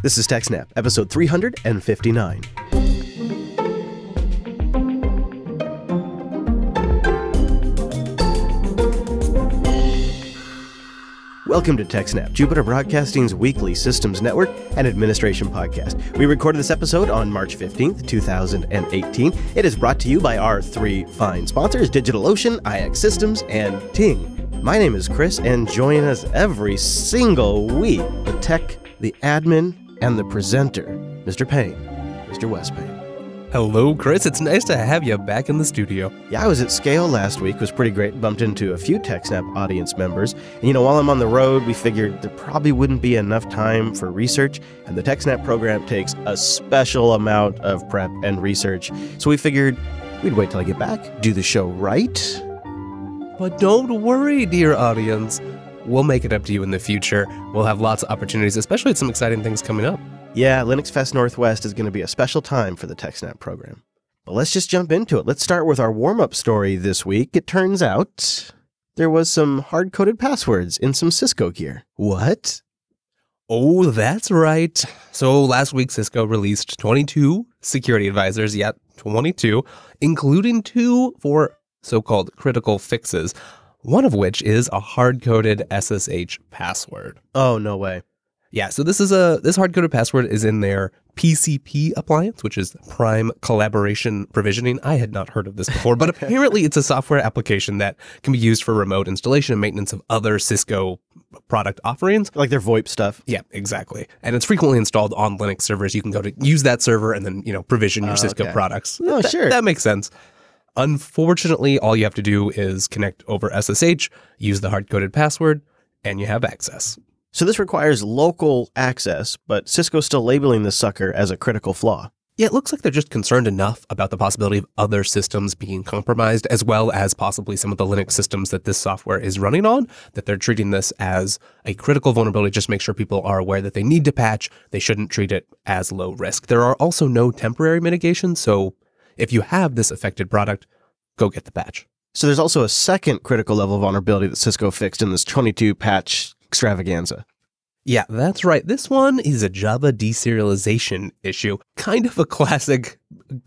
This is TechSNAP, episode 359. Welcome to TechSNAP, Jupiter Broadcasting's weekly systems network and administration podcast. We recorded this episode on March 15th, 2018. It is brought to you by our three fine sponsors, DigitalOcean, iXsystems, and Ting. My name is Chris, and join us every single week, the tech, the admin, and the presenter, Mr. Payne, Mr. Wes Payne. Hello, Chris. It's nice to have you back in the studio. Yeah, I was at Scale last week. It was pretty great. Bumped into a few TechSNAP audience members. And, while I'm on the road, we figured there probably wouldn't be enough time for research. And the TechSNAP program takes a special amount of prep and research. So we figured we'd wait till I get back, do the show right. But don't worry, dear audience. We'll make it up to you in the future. We'll have lots of opportunities, especially with some exciting things coming up. Yeah, Linux Fest Northwest is going to be a special time for the TechSNAP program. But let's just jump into it. Let's start with our warm-up story this week. It turns out there was some hard-coded passwords in some Cisco gear. What? Oh, that's right. So last week, Cisco released 22 security advisors, 22, including 2 for so-called critical fixes, one of which is a hard-coded SSH password. Oh, no way. Yeah, so this hard-coded password is in their PCP appliance, which is Prime Collaboration Provisioning. I had not heard of this before, but apparently it's a software application that can be used for remote installation and maintenance of other Cisco product offerings. Like their VoIP stuff. Yeah, exactly. And it's frequently installed on Linux servers. You can go to use that server and then, provision your Cisco products. Oh, sure. That makes sense. Unfortunately, all you have to do is connect over SSH, use the hard-coded password, and you have access. So this requires local access, but Cisco's still labeling this sucker as a critical flaw. Yeah, it looks like they're just concerned enough about the possibility of other systems being compromised, as well as possibly some of the Linux systems that this software is running on, that they're treating this as a critical vulnerability. Just make sure people are aware that they need to patch. They shouldn't treat it as low risk. There are also no temporary mitigations, so if you have this affected product, go get the patch. So there's also a second critical level vulnerability that Cisco fixed in this 22 patch extravaganza. Yeah, that's right. This one is a Java deserialization issue. Kind of a classic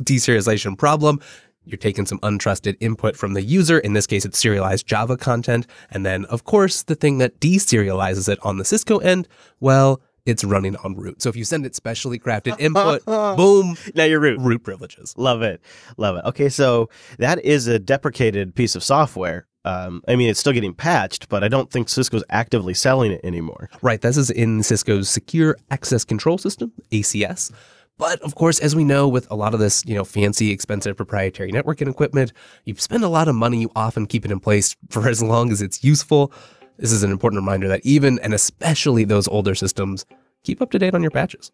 deserialization problem. You're taking some untrusted input from the user. In this case, it's serialized Java content. And then, of course, the thing that deserializes it on the Cisco end, well, it's running on root. So if you send it specially crafted input, boom, now you're root privileges. Love it. Love it. Okay, so that is a deprecated piece of software. It's still getting patched, but I don't think Cisco's actively selling it anymore. Right. This is in Cisco's Secure Access Control System, ACS. But of course, as we know, with a lot of this, fancy, expensive proprietary networking equipment, you spend a lot of money. You often keep it in place for as long as it's useful. This is an important reminder that even and especially those older systems, keep up to date on your patches.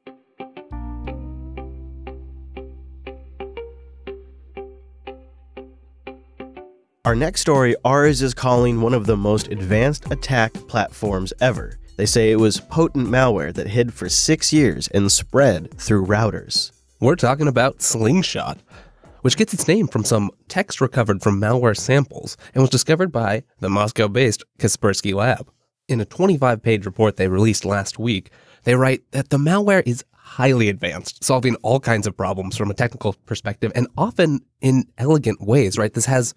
Our next story, ours is calling one of the most advanced attack platforms ever. They say it was potent malware that hid for 6 years and spread through routers. We're talking about Slingshot, which gets its name from some text recovered from malware samples and was discovered by the Moscow-based Kaspersky Lab. In a 25-page report they released last week, they write that the malware is highly advanced, solving all kinds of problems from a technical perspective and often in elegant ways, right? This has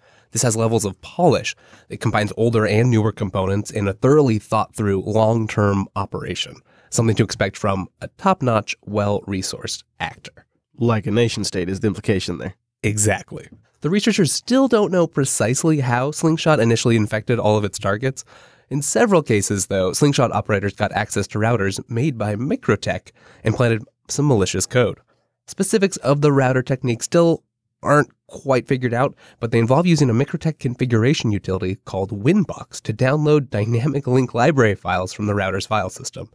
levels of polish. It combines older and newer components in a thoroughly thought-through long-term operation, something to expect from a top-notch, well-resourced actor. Like a nation-state is the implication there. Exactly. The researchers still don't know precisely how Slingshot initially infected all of its targets. In several cases, though, Slingshot operators got access to routers made by Microtech and planted some malicious code. Specifics of the router technique still aren't quite figured out, but they involve using a Microtech configuration utility called Winbox to download dynamic link library files from the router's file system.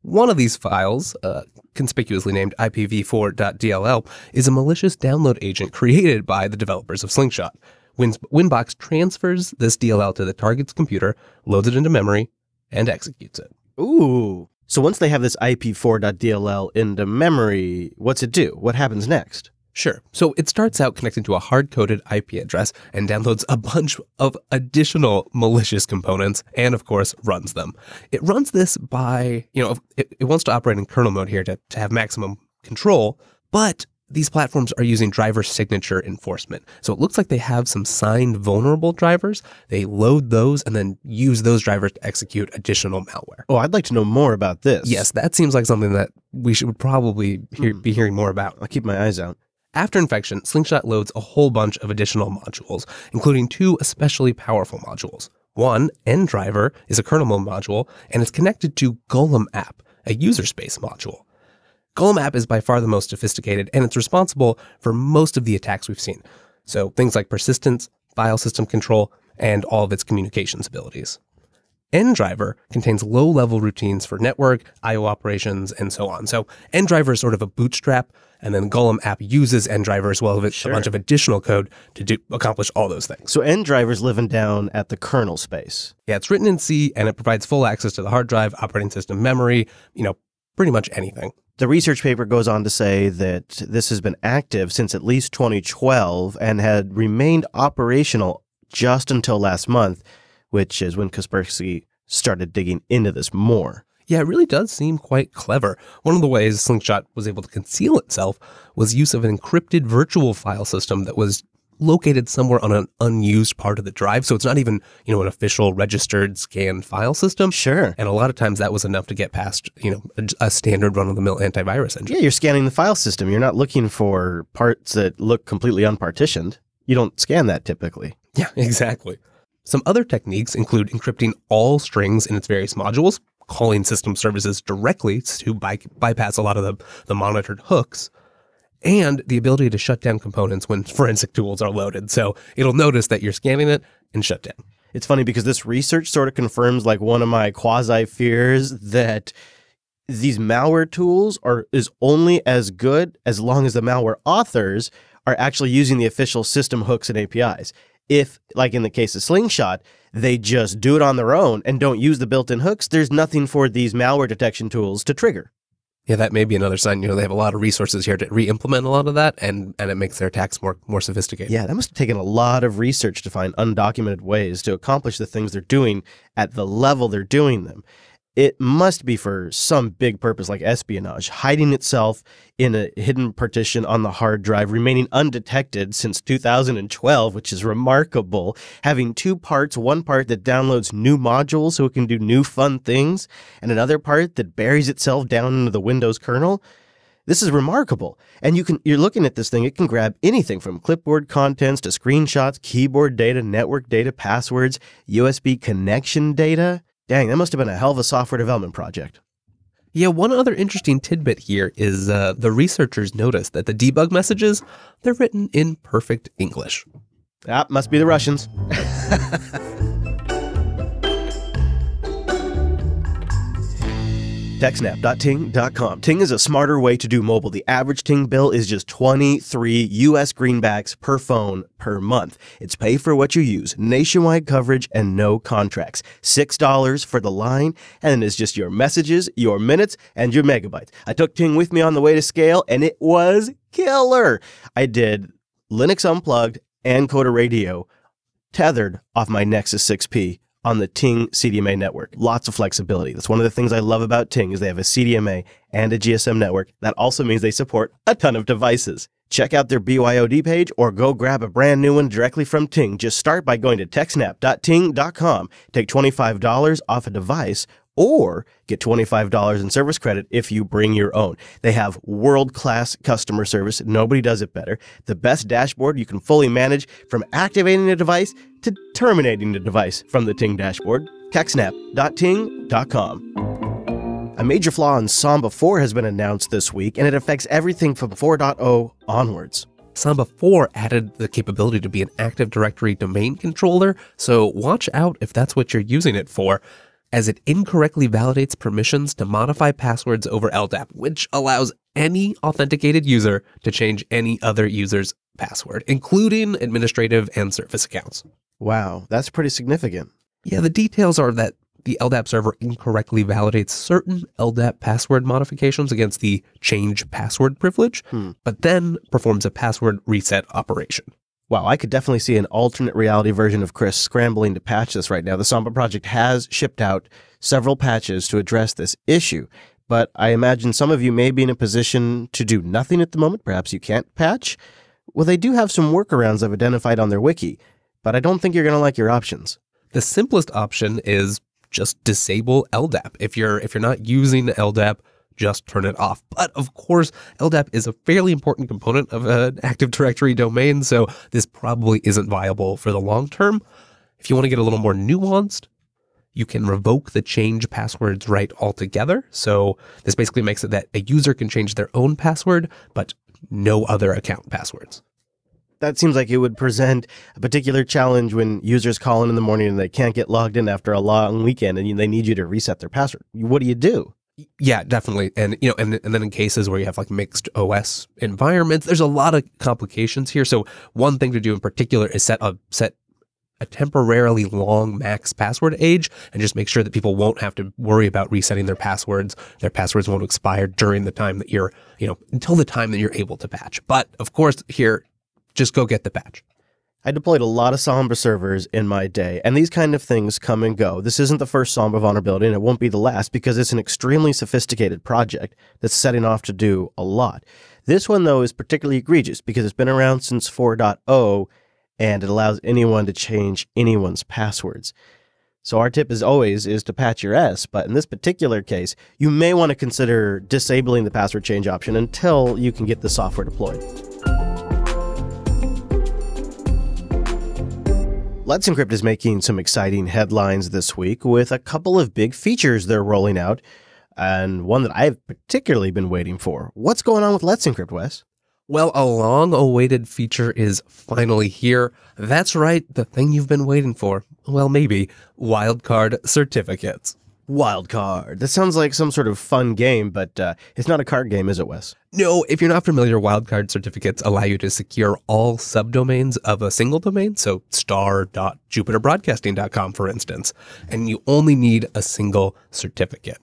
One of these files, conspicuously named IPv4.dll, is a malicious download agent created by the developers of Slingshot. Winbox transfers this DLL to the target's computer, loads it into memory, and executes it. Ooh. So once they have this IP4.dll into memory, what's it do? What happens next? Sure. So it starts out connecting to a hard-coded IP address and downloads a bunch of additional malicious components and, of course, runs them. It runs this by, it wants to operate in kernel mode here to have maximum control, but these platforms are using driver signature enforcement. So it looks like they have some signed vulnerable drivers. They load those and then use those drivers to execute additional malware. Oh, I'd like to know more about this. Yes, that seems like something that we should probably be hearing more about. I'll keep my eyes out. After infection, Slingshot loads a whole bunch of additional modules, including 2 especially powerful modules. One, NDriver, is a kernel mode module, and it's connected to Golem App, a user space module. Golem App is by far the most sophisticated, and it's responsible for most of the attacks we've seen. So things like persistence, file system control, and all of its communications abilities. NDriver contains low-level routines for network, I/O operations, and so on. So NDriver is sort of a bootstrap, and then Golem App uses NDriver as well as a bunch of additional code to accomplish all those things. So NDriver's living down at the kernel space. Yeah, it's written in C, and it provides full access to the hard drive, operating system memory, pretty much anything. The research paper goes on to say that this has been active since at least 2012 and had remained operational just until last month, which is when Kaspersky started digging into this more. Yeah, it really does seem quite clever. One of the ways Slingshot was able to conceal itself was use of an encrypted virtual file system that was located somewhere on an unused part of the drive. So it's not even, an official registered scanned file system. Sure. And a lot of times that was enough to get past, a standard run-of-the-mill antivirus engine. Yeah, you're scanning the file system. You're not looking for parts that look completely unpartitioned. You don't scan that typically. Yeah, exactly. Some other techniques include encrypting all strings in its various modules, calling system services directly to bypass a lot of the monitored hooks, and the ability to shut down components when forensic tools are loaded. So it'll notice that you're scanning it and shut down. It's funny because this research sort of confirms like one of my quasi fears that these malware tools is only as good as long as the malware authors are actually using the official system hooks and APIs. If, like in the case of Slingshot, they just do it on their own and don't use the built-in hooks, there's nothing for these malware detection tools to trigger. Yeah, that may be another sign. They have a lot of resources here to re-implement a lot of that, and it makes their attacks more sophisticated. Yeah, that must have taken a lot of research to find undocumented ways to accomplish the things they're doing at the level they're doing them. It must be for some big purpose like espionage, hiding itself in a hidden partition on the hard drive, remaining undetected since 2012, which is remarkable, having 2 parts, one part that downloads new modules so it can do new fun things, and another part that buries itself down into the Windows kernel. This is remarkable. And you're looking at this thing, it can grab anything from clipboard contents to screenshots, keyboard data, network data, passwords, USB connection data. Dang, that must have been a hell of a software development project. Yeah, one other interesting tidbit here is the researchers noticed that the debug messages, they're written in perfect English. Ah, must be the Russians. TechSNAP.ting.com. Ting is a smarter way to do mobile. The average Ting bill is just 23 US greenbacks per phone per month. It's pay for what you use, nationwide coverage, and no contracts. $6 for the line, and it's just your messages, your minutes, and your megabytes. I took Ting with me on the way to scale, and it was killer. I did Linux Unplugged and Coda Radio tethered off my Nexus 6P on the Ting CDMA network. Lots of flexibility. That's one of the things I love about Ting is they have a CDMA and a GSM network. That also means they support a ton of devices. Check out their BYOD page or go grab a brand new one directly from Ting. Just start by going to TechSNAP.ting.com. Take $25 off a device or get $25 in service credit if you bring your own. They have world-class customer service. Nobody does it better. The best dashboard you can fully manage from activating a device to terminating the device from the Ting dashboard. TechSNAP.ting.com. A major flaw in Samba 4 has been announced this week, and it affects everything from 4.0 onwards. Samba 4 added the capability to be an Active Directory domain controller, so watch out if that's what you're using it for, as it incorrectly validates permissions to modify passwords over LDAP, which allows any authenticated user to change any other user's password, including administrative and service accounts. Wow, that's pretty significant. Yeah, the details are that the LDAP server incorrectly validates certain LDAP password modifications against the change password privilege, but then performs a password reset operation. Wow, I could definitely see an alternate reality version of Chris scrambling to patch this right now. The Samba project has shipped out several patches to address this issue, but I imagine some of you may be in a position to do nothing at the moment. Perhaps you can't patch. Well, they do have some workarounds I've identified on their wiki, but I don't think you're going to like your options. The simplest option is just disable LDAP. If you're not using LDAP, just turn it off. But of course, LDAP is a fairly important component of an Active Directory domain, so this probably isn't viable for the long term. If you want to get a little more nuanced, you can revoke the change passwords right altogether. So this basically makes it that a user can change their own password, but no other account passwords. That seems like it would present a particular challenge when users call in the morning and they can't get logged in after a long weekend and they need you to reset their password. What do you do? Yeah, definitely. And, and then in cases where you have like mixed OS environments, there's a lot of complications here. So one thing to do in particular is set a temporarily long max password age and just make sure that people won't have to worry about resetting their passwords. Their passwords won't expire during the time that you're, until the time that you're able to patch. But of course here, just go get the patch. I deployed a lot of Samba servers in my day, and these kind of things come and go. This isn't the first Samba vulnerability, and it won't be the last because it's an extremely sophisticated project that's setting off to do a lot. This one, though, is particularly egregious because it's been around since 4.0, and it allows anyone to change anyone's passwords. So our tip, as always, is to patch your S, but in this particular case, you may want to consider disabling the password change option until you can get the software deployed. Let's Encrypt is making some exciting headlines this week with a couple of big features they're rolling out, and one that I've particularly been waiting for. What's going on with Let's Encrypt, Wes? Well, a long-awaited feature is finally here. That's right, the thing you've been waiting for. Well, maybe. Wildcard certificates. Wildcard. That sounds like some sort of fun game, but it's not a card game, is it, Wes? No, if you're not familiar, wildcard certificates allow you to secure all subdomains of a single domain, so star.jupiterbroadcasting.com, for instance, and you only need a single certificate.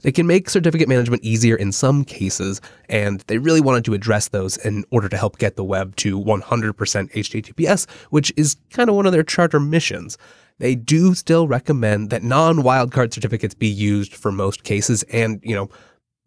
They can make certificate management easier in some cases, and they really wanted to address those in order to help get the web to 100% HTTPS, which is kind of one of their charter missions. They do still recommend that non-wildcard certificates be used for most cases, and,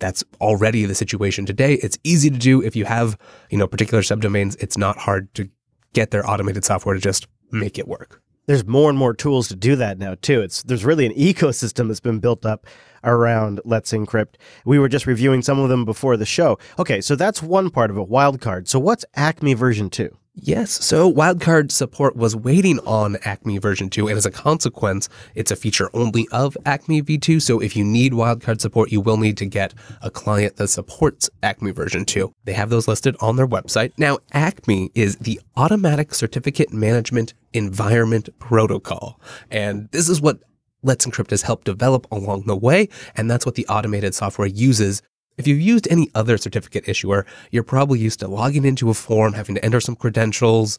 that's already the situation today. It's easy to do if you have, particular subdomains. It's not hard to get their automated software to just make it work. There's more and more tools to do that now, too. There's really an ecosystem that's been built up around Let's Encrypt. We were just reviewing some of them before the show. Okay, so that's one part of it, Wildcard. So what's ACME version 2? Yes, so Wildcard support was waiting on ACME version 2, and as a consequence, it's a feature only of ACME v2, so if you need Wildcard support, you will need to get a client that supports ACME version 2. They have those listed on their website. Now, ACME is the Automatic Certificate Management Environment Protocol, and this is what Let's Encrypt has helped develop along the way, and that's what the automated software uses. If you've used any other certificate issuer, you're probably used to logging into a form, having to enter some credentials,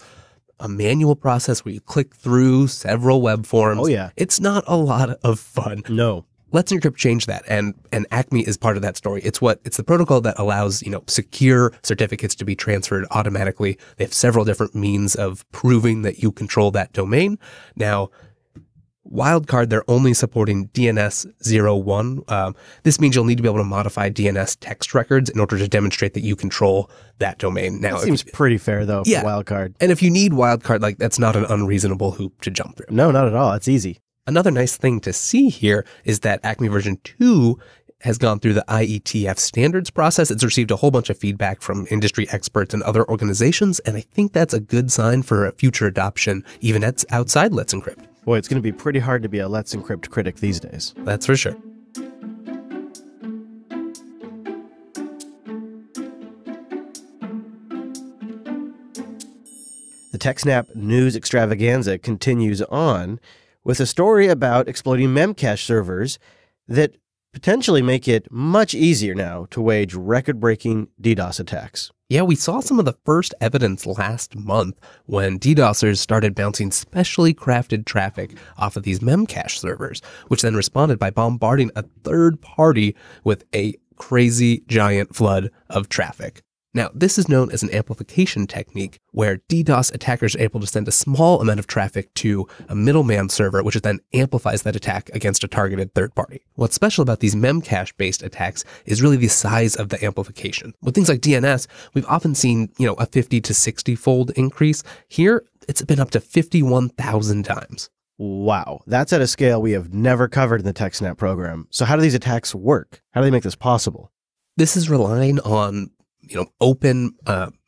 a manual process where you click through several web forms. Oh, yeah. It's not a lot of fun. No. Let's Encrypt change that, and ACME is part of that story. It's the protocol that allows, secure certificates to be transferred automatically. They have several different means of proving that you control that domain. Now, Wildcard, they're only supporting DNS 01. This means you'll need to be able to modify DNS text records in order to demonstrate that you control that domain. Now, that seems pretty fair, though, for Wildcard. And if you need Wildcard, that's not an unreasonable hoop to jump through. No, not at all. It's easy. Another nice thing to see here is that ACME version 2 has gone through the IETF standards process. It's received a whole bunch of feedback from industry experts and other organizations, and I think that's a good sign for a future adoption, even outside Let's Encrypt. Boy, it's going to be pretty hard to be a Let's Encrypt critic these days. That's for sure. The TechSNAP news extravaganza continues on with a story about exploiting Memcached servers that potentially make it much easier now to wage record-breaking DDoS attacks. Yeah, we saw some of the first evidence last month when DDoSers started bouncing specially crafted traffic off of these Memcached servers, which then responded by bombarding a third party with a crazy giant flood of traffic. Now, this is known as an amplification technique, where DDoS attackers are able to send a small amount of traffic to a middleman server, which then amplifies that attack against a targeted third party. What's special about these Memcache-based attacks is really the size of the amplification. With things like DNS, we've often seen, a 50 to 60-fold increase. Here, it's been up to 51,000 times. Wow, that's at a scale we have never covered in the TechSNAP program. So how do these attacks work? How do they make this possible? This is relying on open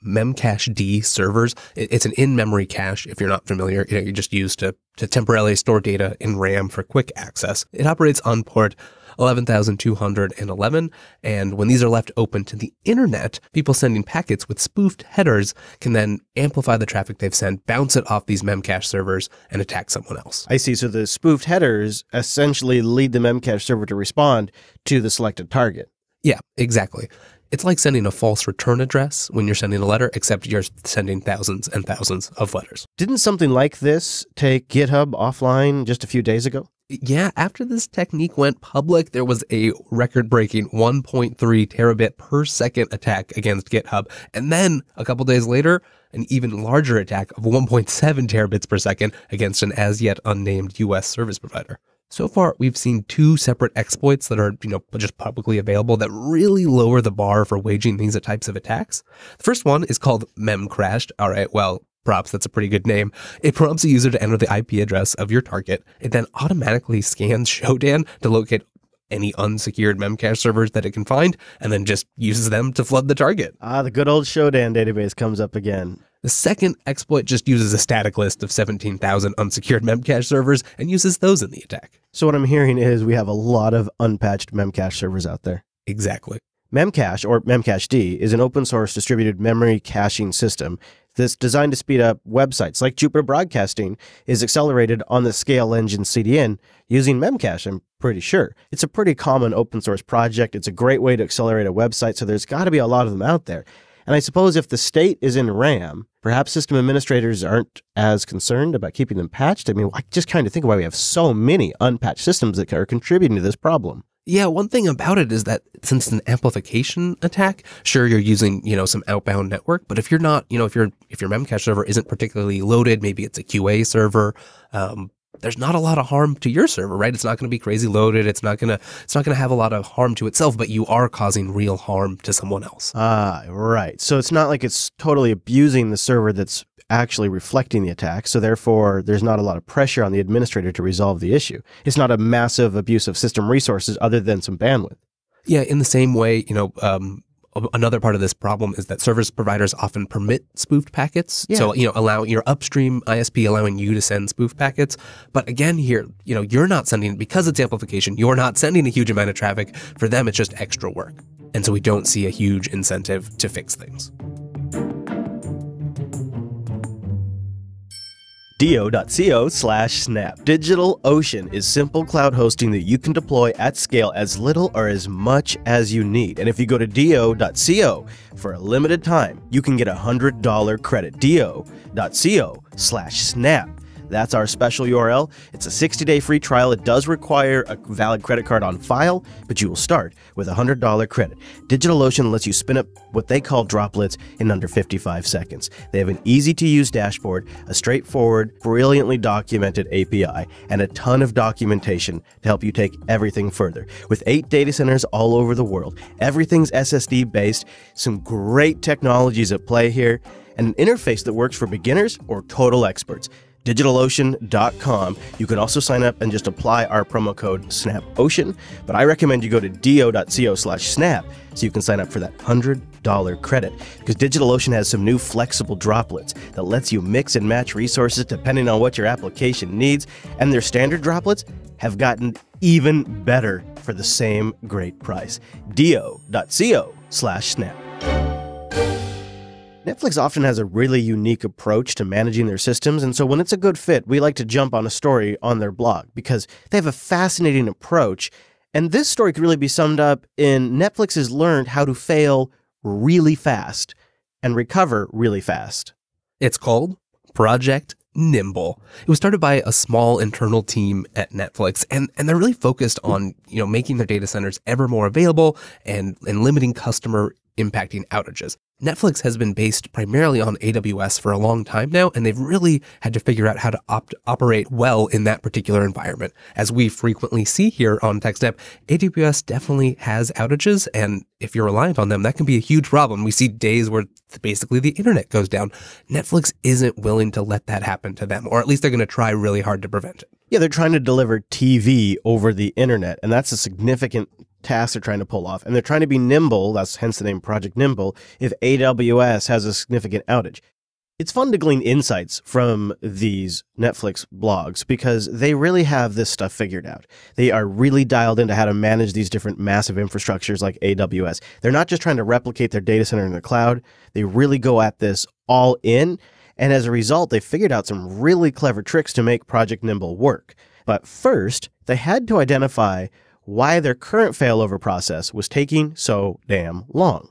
Memcached D servers. It's an in-memory cache. If you're not familiar, you just use to temporarily store data in RAM for quick access. It operates on port 11,211, and when these are left open to the internet, people sending packets with spoofed headers can then amplify the traffic they've sent, bounce it off these Memcached servers, and attack someone else. I see. So the spoofed headers essentially lead the Memcached server to respond to the selected target. Yeah, exactly. It's like sending a false return address when you're sending a letter, except you're sending thousands and thousands of letters. Didn't something like this take GitHub offline just a few days ago? Yeah, after this technique went public, there was a record-breaking 1.3 terabit per second attack against GitHub. And then a couple days later, an even larger attack of 1.7 terabits per second against an as-yet unnamed US service provider. So far, we've seen two separate exploits that are, just publicly available that really lower the bar for waging these types of attacks. The first one is called Memcached. All right, well, props, that's a pretty good name. It prompts a user to enter the IP address of your target. It then automatically scans Shodan to locate any unsecured Memcached servers that it can find, and then just uses them to flood the target. The good old Shodan database comes up again. The second exploit just uses a static list of 17,000 unsecured Memcached servers and uses those in the attack. So what I'm hearing is we have a lot of unpatched Memcached servers out there. Exactly. Memcache, or Memcached D, is an open source distributed memory caching system that's designed to speed up websites. Like Jupiter Broadcasting is accelerated on the Scale Engine CDN using Memcache, I'm pretty sure. It's a pretty common open source project. It's a great way to accelerate a website, so there's got to be a lot of them out there. And I suppose if the state is in RAM, perhaps system administrators aren't as concerned about keeping them patched. I mean, I just kind of think why we have so many unpatched systems that are contributing to this problem. Yeah, one thing about it is that since it's an amplification attack, sure, you're using, some outbound network, but if you're not, if your Memcached server isn't particularly loaded, maybe it's a QA server, there's not a lot of harm to your server, right? It's not going to be crazy loaded. It's not going to have a lot of harm to itself, but you are causing real harm to someone else. Right. So it's not like it's totally abusing the server that's actually reflecting the attack. So therefore, there's not a lot of pressure on the administrator to resolve the issue. It's not a massive abuse of system resources other than some bandwidth. Yeah. In the same way, another part of this problem is that service providers often permit spoofed packets. Yeah. So, allowing your upstream ISP, allowing you to send spoofed packets. But again, here, you're not sending, because it's amplification, you're not sending a huge amount of traffic. For them, it's just extra work. And so we don't see a huge incentive to fix things. do.co/snap. DigitalOcean is simple cloud hosting that you can deploy at scale as little or as much as you need. And if you go to do.co for a limited time, you can get a $100 credit. do.co/snap. That's our special URL. It's a 60-day free trial. It does require a valid credit card on file, but you will start with a $100 credit. DigitalOcean lets you spin up what they call droplets in under 55 seconds. They have an easy-to-use dashboard, a straightforward, brilliantly documented API, and a ton of documentation to help you take everything further. With 8 data centers all over the world, everything's SSD-based, some great technologies at play here, and an interface that works for beginners or total experts. DigitalOcean.com. You can also sign up and just apply our promo code SNAPOcean, but I recommend you go to do.co/snap so you can sign up for that $100 credit, because DigitalOcean has some new flexible droplets that lets you mix and match resources depending on what your application needs, and their standard droplets have gotten even better for the same great price. do.co/snap. Netflix often has a really unique approach to managing their systems, and so when it's a good fit, we like to jump on a story on their blog because they have a fascinating approach. And this story could really be summed up in Netflix has learned how to fail really fast and recover really fast. It's called Project Nimble. It was started by a small internal team at Netflix, and they're really focused on, making their data centers ever more available and limiting customer impacting outages. Netflix has been based primarily on AWS for a long time now, and they've really had to figure out how to operate well in that particular environment. As we frequently see here on TechSNAP, AWS definitely has outages, and if you're reliant on them, that can be a huge problem. We see days where basically the internet goes down. Netflix isn't willing to let that happen to them, or at least they're going to try really hard to prevent it. Yeah, they're trying to deliver TV over the internet, and that's a significant task they're trying to pull off. And they're trying to be nimble, that's hence the name Project Nimble, if AWS has a significant outage. It's fun to glean insights from these Netflix blogs because they really have this stuff figured out. They are really dialed into how to manage these different massive infrastructures like AWS. They're not just trying to replicate their data center in the cloud. They really go at this all in. And as a result, they figured out some really clever tricks to make Project Nimble work. But first, they had to identify why their current failover process was taking so damn long.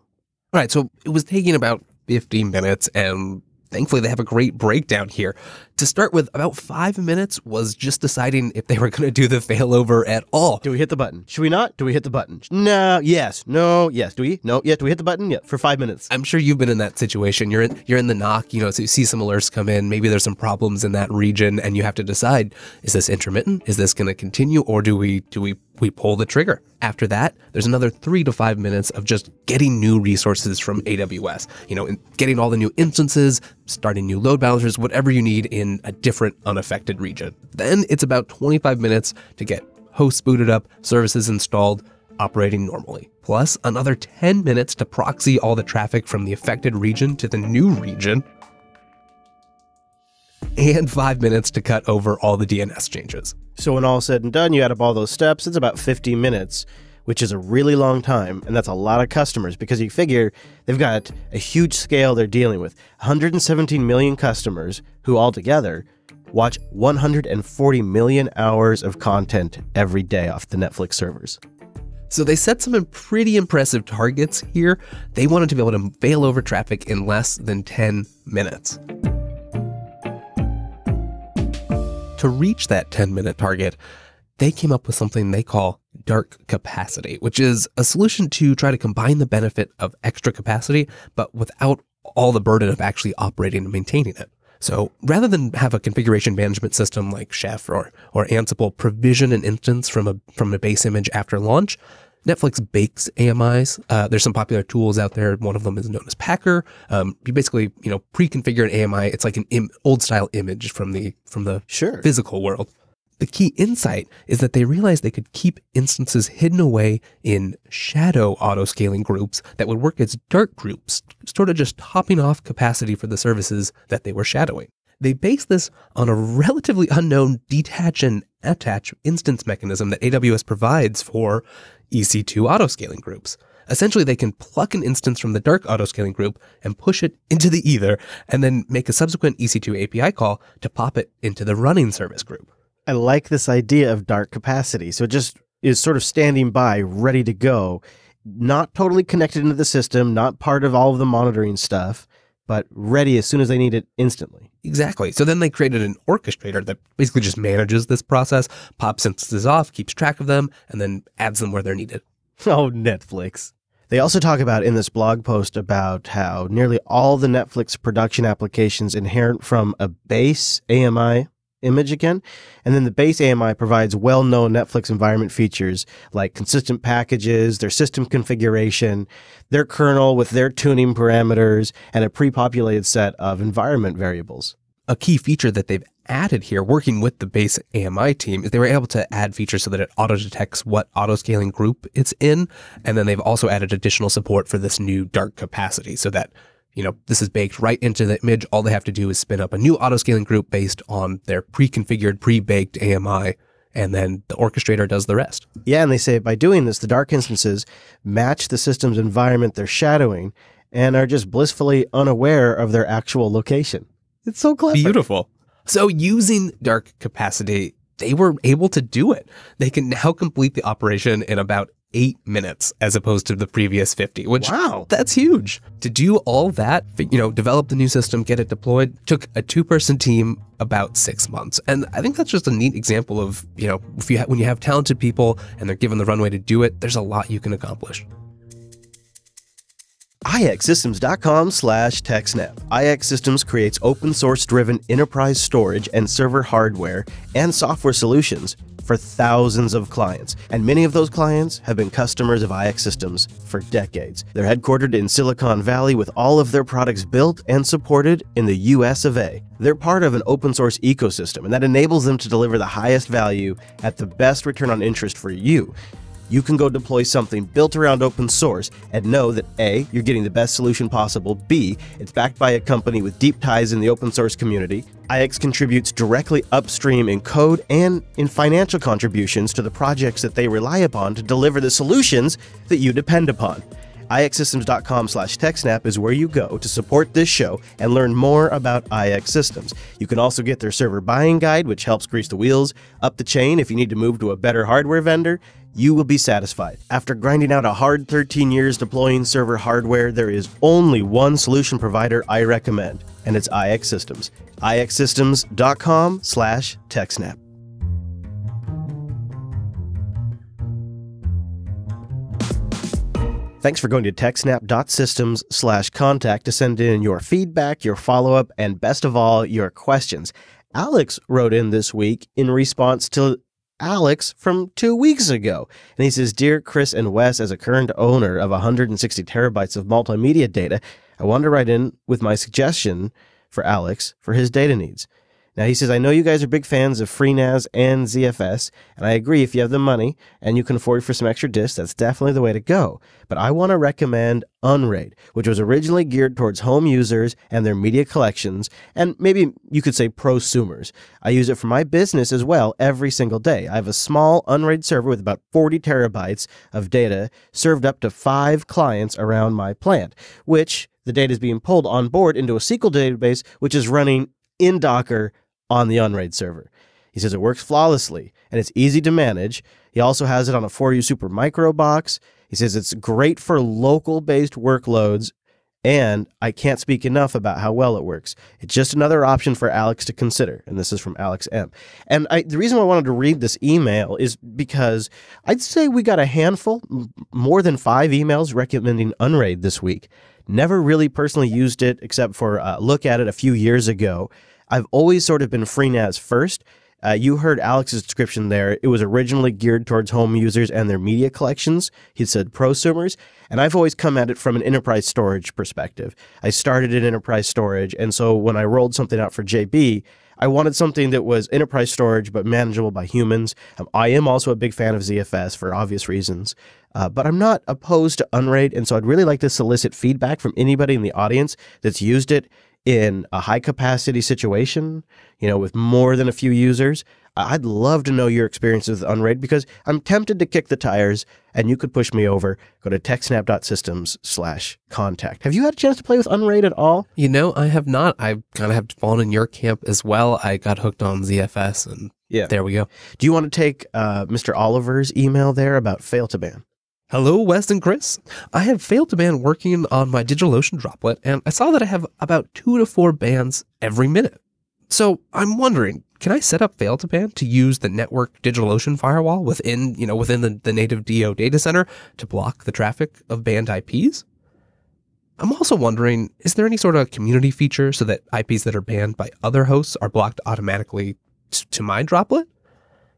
All right, so it was taking about 15 minutes, and thankfully they have a great breakdown here. To start with, about 5 minutes was just deciding if they were going to do the failover at all. Do we hit the button? Should we not? Do we hit the button? No, yes, no, yes. Do we? No, yeah. Do we hit the button? Yeah, for 5 minutes. I'm sure you've been in that situation. You're in the knock, so you see some alerts come in. Maybe there's some problems in that region, and you have to decide, is this intermittent? Is this going to continue, or do we pull the trigger? After that, there's another 3 to 5 minutes of just getting new resources from AWS, getting all the new instances, starting new load balancers, whatever you need in a different unaffected region. Then it's about 25 minutes to get hosts booted up, services installed, operating normally. Plus another 10 minutes to proxy all the traffic from the affected region to the new region. And 5 minutes to cut over all the DNS changes. So when all said and done, you add up all those steps, it's about 50 minutes, which is a really long time, and that's a lot of customers because you figure they've got a huge scale they're dealing with. 117 million customers who altogether watch 140 million hours of content every day off the Netflix servers. So they set some pretty impressive targets here. They wanted to be able to fail over traffic in less than 10 minutes. To reach that 10-minute target, they came up with something they call dark capacity, which is a solution to try to combine the benefit of extra capacity, but without all the burden of actually operating and maintaining it. So rather than have a configuration management system like Chef or Ansible provision an instance from a base image after launch, Netflix bakes AMIs. There's some popular tools out there. One of them is known as Packer. You basically, pre-configure an AMI. It's like an old-style image from the physical world. The key insight is that they realized they could keep instances hidden away in shadow autoscaling groups that would work as dark groups, sort of just topping off capacity for the services that they were shadowing. They based this on a relatively unknown detach and attach instance mechanism that AWS provides for EC2 autoscaling groups. Essentially, they can pluck an instance from the dark autoscaling group and push it into the ether, and then make a subsequent EC2 API call to pop it into the running service group. I like this idea of dark capacity. So it just is sort of standing by, ready to go, not totally connected into the system, not part of all of the monitoring stuff, but ready as soon as they need it instantly. Exactly. So then they created an orchestrator that basically just manages this process, pops instances off, keeps track of them, and then adds them where they're needed. Oh, Netflix. They also talk about in this blog post about how nearly all the Netflix production applications inherit from a base AMI image again. And then the base AMI provides well-known Netflix environment features like consistent packages, their system configuration, their kernel with their tuning parameters, and a pre-populated set of environment variables. A key feature that they've added here, working with the base AMI team, is they were able to add features so that it auto-detects what autoscaling group it's in. And then they've also added additional support for this new dark capacity so that this is baked right into the image. All they have to do is spin up a new autoscaling group based on their pre-configured, pre-baked AMI, and then the orchestrator does the rest. Yeah, and they say by doing this, the dark instances match the system's environment they're shadowing and are just blissfully unaware of their actual location. It's so clever. Beautiful. So using dark capacity, they were able to do it. They can now complete the operation in about 8 minutes as opposed to the previous 50, which wow, that's huge. To do all that, develop the new system, get it deployed, took a 2-person team about 6 months. And I think that's just a neat example of, when you have talented people and they're given the runway to do it, there's a lot you can accomplish. iXsystems.com/TechSNAP. iXsystems creates open source driven enterprise storage and server hardware and software solutions for thousands of clients, and many of those clients have been customers of iXsystems for decades. They're headquartered in Silicon Valley with all of their products built and supported in the US of A. They're part of an open source ecosystem, and that enables them to deliver the highest value at the best return on interest for you. You can go deploy something built around open source and know that A, you're getting the best solution possible, B, it's backed by a company with deep ties in the open source community. iX contributes directly upstream in code and in financial contributions to the projects that they rely upon to deliver the solutions that you depend upon. iXsystems.com/TechSNAP is where you go to support this show and learn more about iX Systems. You can also get their server buying guide, which helps grease the wheels up the chain if you need to move to a better hardware vendor. You will be satisfied. After grinding out a hard 13 years deploying server hardware, there is only one solution provider I recommend, and it's iX Systems. iXsystems.com/TechSNAP. Thanks for going to techsnap.systems/contact to send in your feedback, your follow-up, and best of all, your questions. Alex wrote in this week in response to Alex from 2 weeks ago. And he says, "Dear Chris and Wes, as a current owner of 160 terabytes of multimedia data, I want to write in with my suggestion for Alex for his data needs." Now, he says, "I know you guys are big fans of FreeNAS and ZFS, and I agree if you have the money and you can afford for some extra disks, that's definitely the way to go. But I want to recommend Unraid, which was originally geared towards home users and their media collections, and maybe you could say prosumers. I use it for my business as well every single day. I have a small Unraid server with about 40 terabytes of data served up to 5 clients around my plant, which the data is being pulled on board into a SQL database, which is running in Docker on the Unraid server." He says it works flawlessly and it's easy to manage. He also has it on a 4U Super Micro box. He says it's great for local-based workloads, and I can't speak enough about how well it works. It's just another option for Alex to consider. And this is from Alex M. And the reason why I wanted to read this email is because I'd say we got a handful, more than 5 emails recommending Unraid this week. Never really personally used it except for a look at it a few years ago. I've always sort of been FreeNAS first. You heard Alex's description there. It was originally geared towards home users and their media collections. He said prosumers. And I've always come at it from an enterprise storage perspective. I started in enterprise storage. And so when I rolled something out for JB, I wanted something that was enterprise storage but manageable by humans. I am also a big fan of ZFS for obvious reasons. But I'm not opposed to Unraid. And so I'd really like to solicit feedback from anybody in the audience that's used it in a high capacity situation, with more than a few users. I'd love to know your experiences with Unraid because I'm tempted to kick the tires and you could push me over. Go to techsnap.systems/contact. Have you had a chance to play with Unraid at all? I have not. I kind of have fallen in your camp as well. I got hooked on ZFS and there we go. Do you want to take Mr. Oliver's email there about fail to ban? Hello, Wes and Chris. I have failed to ban working on my DigitalOcean droplet, and I saw that I have about 2 to 4 bans every minute. So I'm wondering, can I set up fail to ban to use the network DigitalOcean firewall within the native DO data center to block the traffic of banned IPs? I'm also wondering, is there any sort of community feature so that IPs that are banned by other hosts are blocked automatically to my droplet?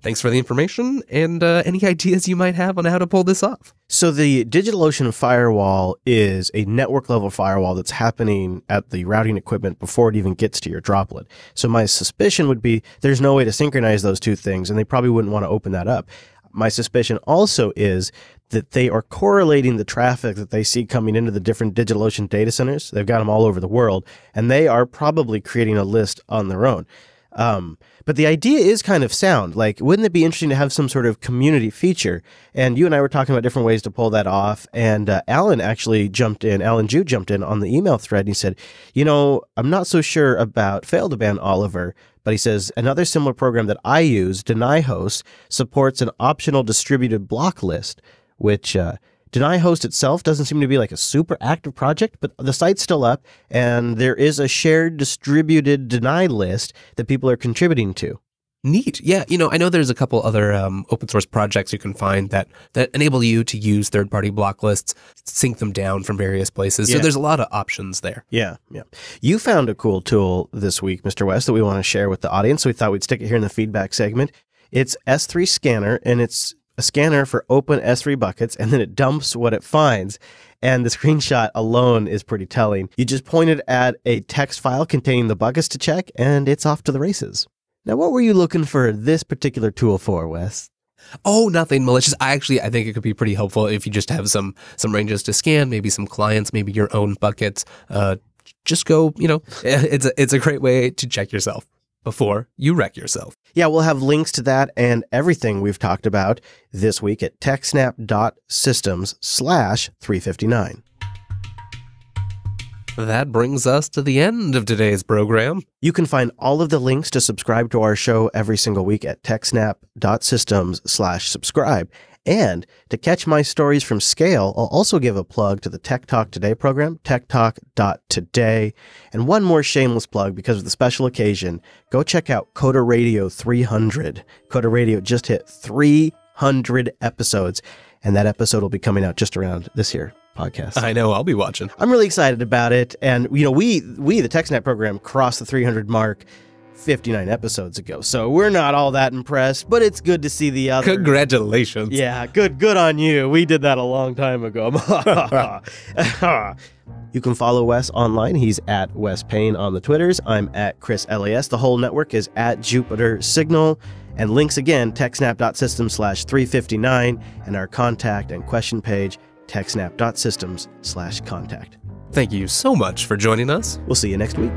Thanks for the information and any ideas you might have on how to pull this off. So the DigitalOcean firewall is a network level firewall that's happening at the routing equipment before it even gets to your droplet. So my suspicion would be there's no way to synchronize those two things, and they probably wouldn't want to open that up. My suspicion also is that they are correlating the traffic that they see coming into the different DigitalOcean data centers. They've got them all over the world, and they are probably creating a list on their own. But the idea is kind of sound. Like, wouldn't it be interesting to have some sort of community feature? And you and I were talking about different ways to pull that off. And Alan Jew jumped in on the email thread. And he said, I'm not so sure about fail to ban Oliver, but he says another similar program that I use, DenyHost, supports an optional distributed block list which Deny Host itself doesn't seem to be like a super active project, but the site's still up, and there is a shared distributed deny list that people are contributing to. Neat. Yeah. I know there's a couple other open source projects you can find that enable you to use third-party block lists, sync them down from various places. So there's a lot of options there. Yeah. You found a cool tool this week, Mr. West, that we want to share with the audience. So we thought we'd stick it here in the feedback segment. It's S3 Scanner, and it's a scanner for open S3 buckets, and then it dumps what it finds. And the screenshot alone is pretty telling. You just point it at a text file containing the buckets to check, and it's off to the races. Now, what were you looking for this particular tool for, Wes? Oh, nothing malicious. I think it could be pretty helpful if you just have some ranges to scan, maybe some clients, maybe your own buckets. Just go, it's a great way to check yourself before you wreck yourself. Yeah, we'll have links to that and everything we've talked about this week at techsnap.systems/359. That brings us to the end of today's program. You can find all of the links to subscribe to our show every single week at techsnap.systems/subscribe. And to catch my stories from scale, I'll also give a plug to the Tech Talk Today program, techtalk.today. And one more shameless plug because of the special occasion. Go check out Coda Radio 300. Coda Radio just hit 300 episodes, and that episode will be coming out just around this year. Podcast. I know, I'll be watching. I'm really excited about it. And, we, the TechSNAP program, crossed the 300 mark 59 episodes ago. So we're not all that impressed, but it's good to see the other. Congratulations. Yeah, good on you. We did that a long time ago. You can follow Wes online. He's at Wes Payne on the Twitters. I'm at Chris LAS. The whole network is at Jupiter Signal. And links again, techsnap.systems/359, and our contact and question page, techsnap.systems/contact. Thank you so much for joining us. We'll see you next week.